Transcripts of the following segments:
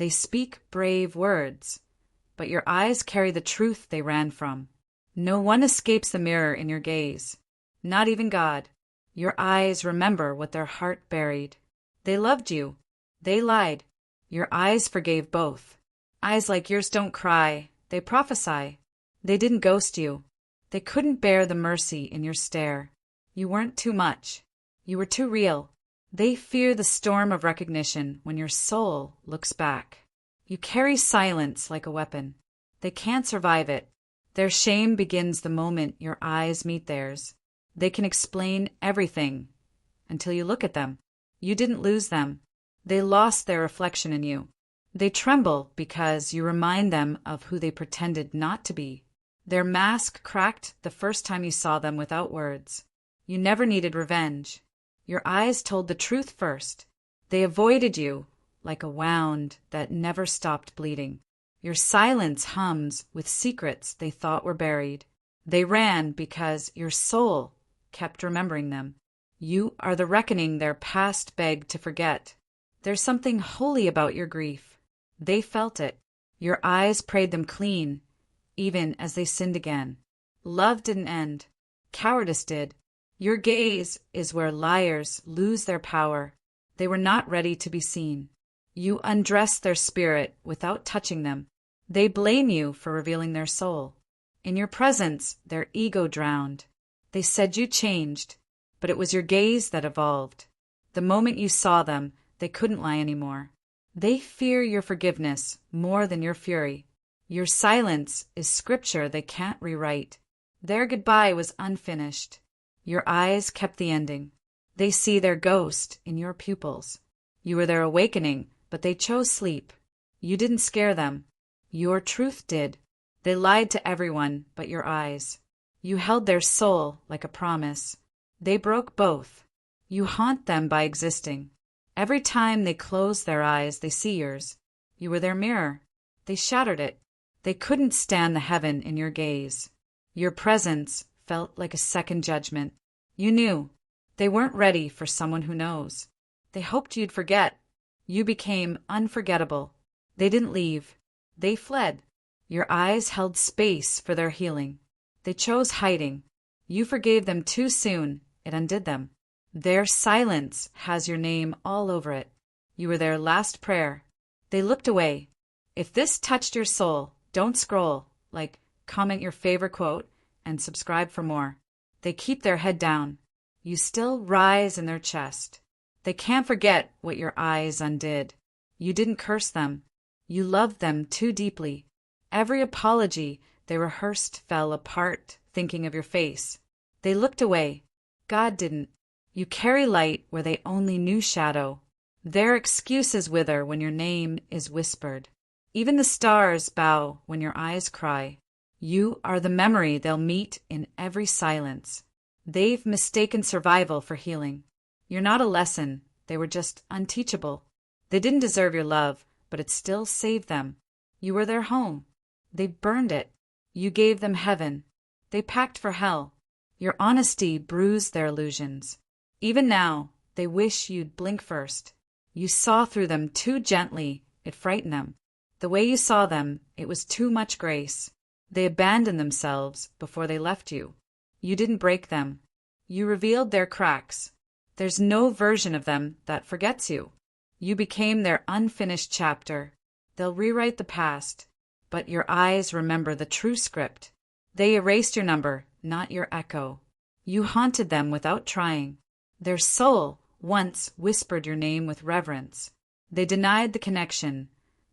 They speak brave words, but your eyes carry the truth they ran from. No one escapes the mirror in your gaze, not even God. Your eyes remember what their heart buried. They loved you. They lied. Your eyes forgave both. Eyes like yours don't cry. They prophesy. They didn't ghost you. They couldn't bear the mercy in your stare. You weren't too much. You were too real. They fear the storm of recognition when your soul looks back. You carry silence like a weapon. They can't survive it. Their shame begins the moment your eyes meet theirs. They can explain everything until you look at them. You didn't lose them. They lost their reflection in you. They tremble because you remind them of who they pretended not to be. Their mask cracked the first time you saw them without words. You never needed revenge. Your eyes told the truth first. They avoided you like a wound that never stopped bleeding. Your silence hums with secrets they thought were buried. They ran because your soul kept remembering them. You are the reckoning their past begged to forget. There's something holy about your grief. They felt it. Your eyes prayed them clean, even as they sinned again. Love didn't end. Cowardice did. Your gaze is where liars lose their power. They were not ready to be seen. You undressed their spirit without touching them. They blame you for revealing their soul. In your presence, their ego drowned. They said you changed, but it was your gaze that evolved. The moment you saw them, they couldn't lie anymore. They fear your forgiveness more than your fury. Your silence is scripture they can't rewrite. Their goodbye was unfinished. Your eyes kept the ending. They see their ghost in your pupils. You were their awakening, but they chose sleep. You didn't scare them. Your truth did. They lied to everyone but your eyes. You held their soul like a promise. They broke both. You haunt them by existing. Every time they close their eyes, they see yours. You were their mirror. They shattered it. They couldn't stand the heaven in your gaze. Your presence felt like a second judgment. You knew. They weren't ready for someone who knows. They hoped you'd forget. You became unforgettable. They didn't leave. They fled. Your eyes held space for their healing. They chose hiding. You forgave them too soon. It undid them. Their silence has your name all over it. You were their last prayer. They looked away. If this touched your soul, don't scroll. Comment your favorite quote and subscribe for more. They keep their head down. You still rise in their chest. They can't forget what your eyes undid. You didn't curse them. You loved them too deeply. Every apology they rehearsed fell apart thinking of your face. They looked away. God didn't. You carry light where they only knew shadow. Their excuses wither when your name is whispered. Even the stars bow when your eyes cry. You are the memory they'll meet in every silence. They've mistaken survival for healing. You're not a lesson. They were just unteachable. They didn't deserve your love, but it still saved them. You were their home. They burned it. You gave them heaven. They packed for hell. Your honesty bruised their illusions. Even now, they wish you'd blink first. You saw through them too gently. It frightened them. The way you saw them, it was too much grace. They abandoned themselves before they left you. You didn't break them. You revealed their cracks. There's no version of them that forgets you. You became their unfinished chapter. They'll rewrite the past, but your eyes remember the true script. They erased your number, not your echo. You haunted them without trying. Their soul once whispered your name with reverence. They denied the connection,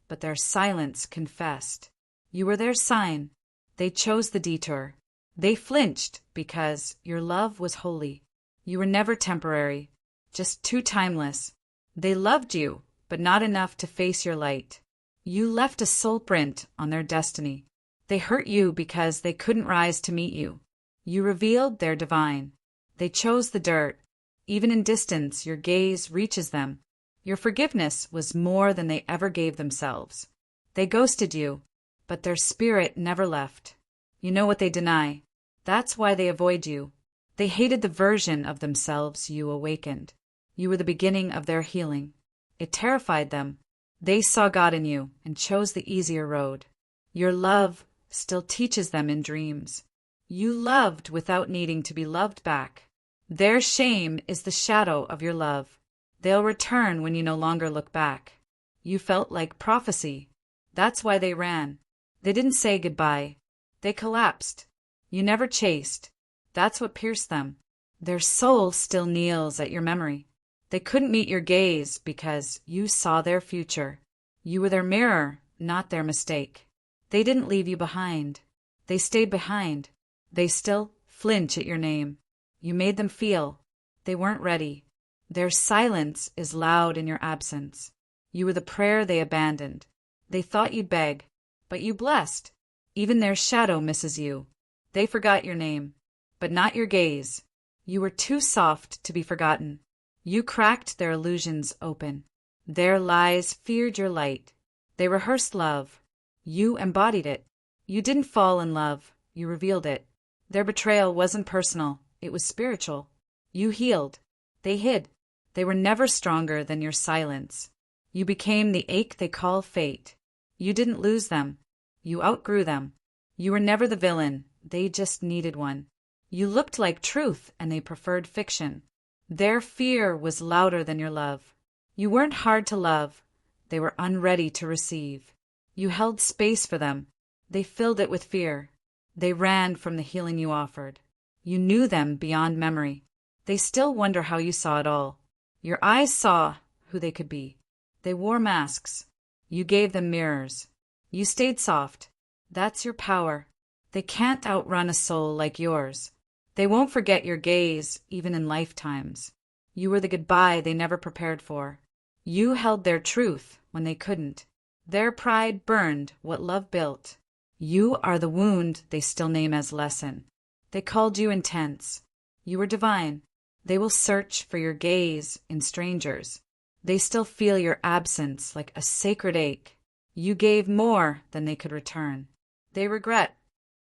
but their silence confessed. You were their sign. They chose the detour. They flinched because your love was holy. You were never temporary, just too timeless. They loved you, but not enough to face your light. You left a soul print on their destiny. They hurt you because they couldn't rise to meet you. You revealed their divine. They chose the dirt. Even in distance, your gaze reaches them. Your forgiveness was more than they ever gave themselves. They ghosted you, but their spirit never left. You know what they deny. That's why they avoid you. They hated the version of themselves you awakened. You were the beginning of their healing. It terrified them. They saw God in you and chose the easier road. Your love still teaches them in dreams. You loved without needing to be loved back. Their shame is the shadow of your love. They'll return when you no longer look back. You felt like prophecy. That's why they ran. They didn't say goodbye. They collapsed. You never chased. That's what pierced them. Their soul still kneels at your memory. They couldn't meet your gaze because you saw their future. You were their mirror, not their mistake. They didn't leave you behind. They stayed behind. They still flinch at your name. You made them feel. They weren't ready. Their silence is loud in your absence. You were the prayer they abandoned. They thought you'd beg, but you blessed. Even their shadow misses you. They forgot your name, but not your gaze. You were too soft to be forgotten. You cracked their illusions open. Their lies feared your light. They rehearsed love. You embodied it. You didn't fall in love. You revealed it. Their betrayal wasn't personal. It was spiritual. You healed. They hid. They were never stronger than your silence. You became the ache they call fate. You didn't lose them. You outgrew them. You were never the villain. They just needed one. You looked like truth, and they preferred fiction. Their fear was louder than your love. You weren't hard to love. They were unready to receive. You held space for them. They filled it with fear. They ran from the healing you offered. You knew them beyond memory. They still wonder how you saw it all. Your eyes saw who they could be. They wore masks. You gave them mirrors. You stayed soft. That's your power. They can't outrun a soul like yours. They won't forget your gaze, even in lifetimes. You were the goodbye they never prepared for. You held their truth when they couldn't. Their pride burned what love built. You are the wound they still name as lesson. They called you intense. You were divine. They will search for your gaze in strangers. They still feel your absence like a sacred ache. You gave more than they could return. They regret,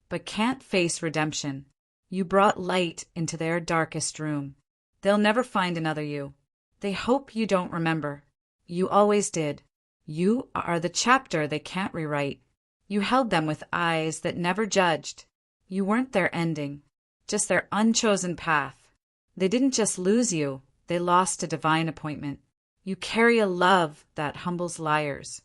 but can't face redemption. You brought light into their darkest room. They'll never find another you. They hope you don't remember. You always did. You are the chapter they can't rewrite. You held them with eyes that never judged. You weren't their ending, just their unchosen path. They didn't just lose you, they lost a divine appointment. You carry a love that humbles liars.